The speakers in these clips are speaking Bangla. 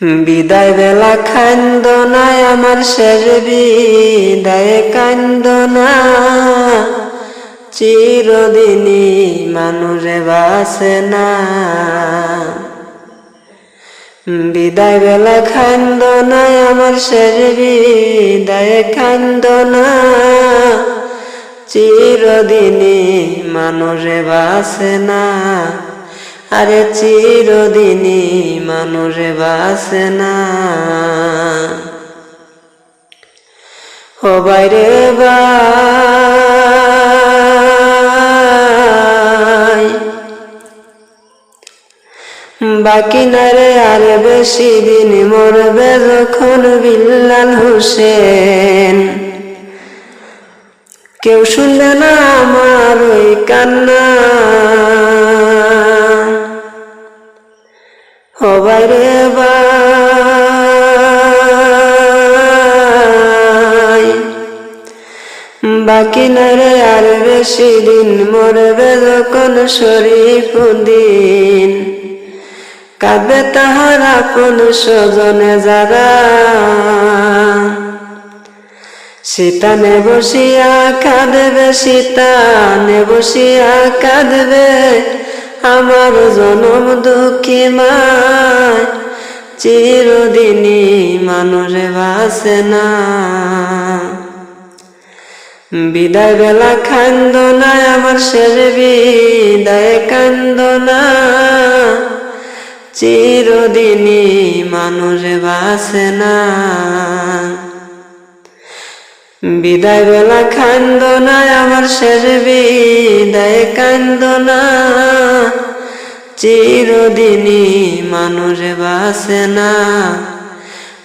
বিদায় বেলা কান্দনায় আমার শেষ বিদায় কান্দনা, চিরদিনই মানুষে বাসে না। বিদায় বেলা কান্দনায় আমার শেষ বিদায় কান্দনা, চিরদিনই মানুষে বাসে না। আরে চিরদিনই মানুষে বাসে না। ও বাইরে ভাই, বাকি না রে আর বেশি দিন, মরবে যখন বিল্লাল হোসেন। কেউ শুনবে না আমার ওই কান্না। ও বাইরে ভাই, বাকি না রে আর বেশি দিন, মরবে যখন শরীফুদ্দিন। কাঁদবে তাহার আপন স্বজনে যারা, সীতানে বসিয়া কাঁদবে, সীতানে বসিয়া কাঁদবে আমার জনম দুঃখী মায়। চিরদিনই মানুষে বাসে না। বিদায় বেলা কান্দনায় আমার শেষ বিদায় কান্দনা, চিরদিনই মানুষে বাসে না। বিদায় বেলা কান্দনায় আমার শেষ বিদায় কান্দনা, চিরদিনই মানুষে বাসে না।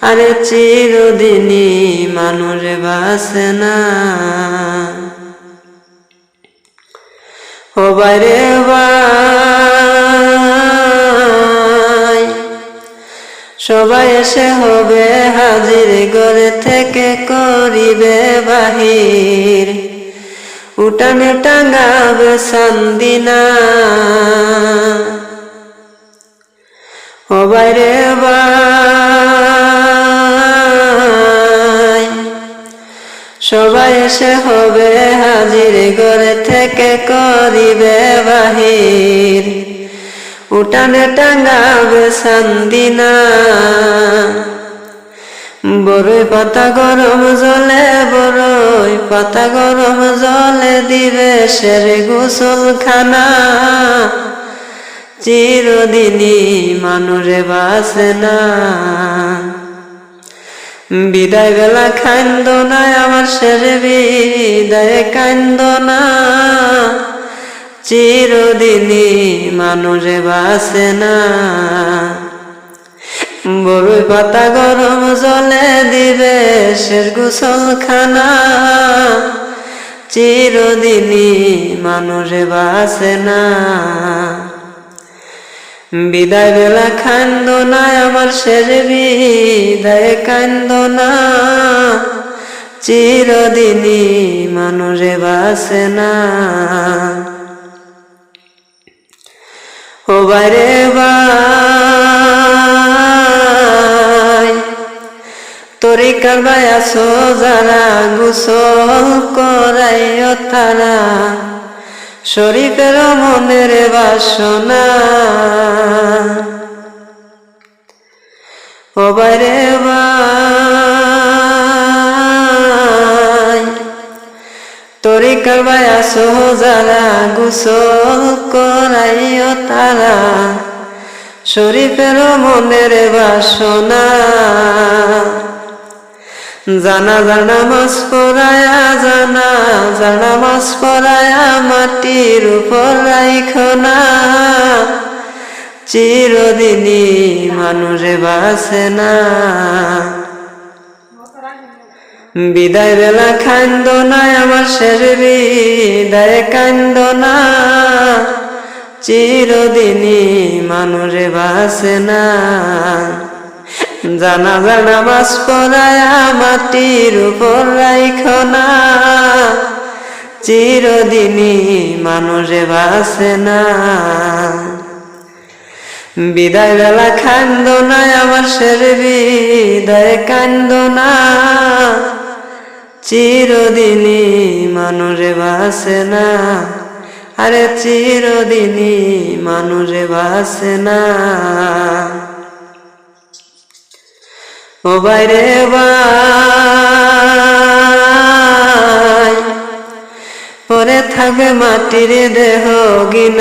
আরে চিরদিনই মানুষে বাসে না। ও বাইরে ভাই, সবাই এসে হবে হাজির, ঘরে থেকে করিবে বাহির। উঠানে টাঙ্গাবে চান্দিনা। ও বাইরে ভাই, সবাই এসে হবে হাজির, ঘরে থেকে করিবে বাহির। উঠানে টাঙ্গাবে চান্দিনা। বড়ই পাতা গরম জলে, বড়ই পাতা গরম জলে দিবে শের গোসলখানা। চিরদিনই মানুষে বাসে না। বিদায় বেলা কান্দনায় আমার শেষ বিদায় কান্দনা, চিরদিনই মানুষে বাসে না। বড়ই পাতা গরম জলে দিবে শেষ গোসলখানা। চিরদিনই মানুষে বাসে না। বিদায় বেলা কান্দনায় আমার শেষ বিদায় কান্দনা, চিরদিনই মানুষে বাসে না। ও বাইরে ভাই, তরিকার ভাই আছো যারা, গোসল করাইও তারা। শরীফের মনের বাসনা। ও বাইরে ভাই, তরিকার ভাই আছো যারা, গোসল করাইও তারা। শরীফের মনের বাসনা। জানাজা নামাজ পড়ায়া, জানাজা নামাজ পড়ায়া মাটির উপর রাইখো না। চিরদিনই মানুষে বাসে না। বিদায় বেলা কান্দনায় আমার শেষ বিদায় কান্দনা, চিরদিনই মানুষে বাসে না। জানাজা নামাজ পড়ায়া মাটির উপর রাইখো না। চিরদিনই মানুষে বাসে না। বিদায় বেলা কান্দ না আমার শের বিদায় কান্দ না, চিরদিনই মানুষে বাসে না, আরে চিরদিনই মানুষে বাসে না। ও বাইরে বাই পরে থাকবে মাটির দেহ গিনা।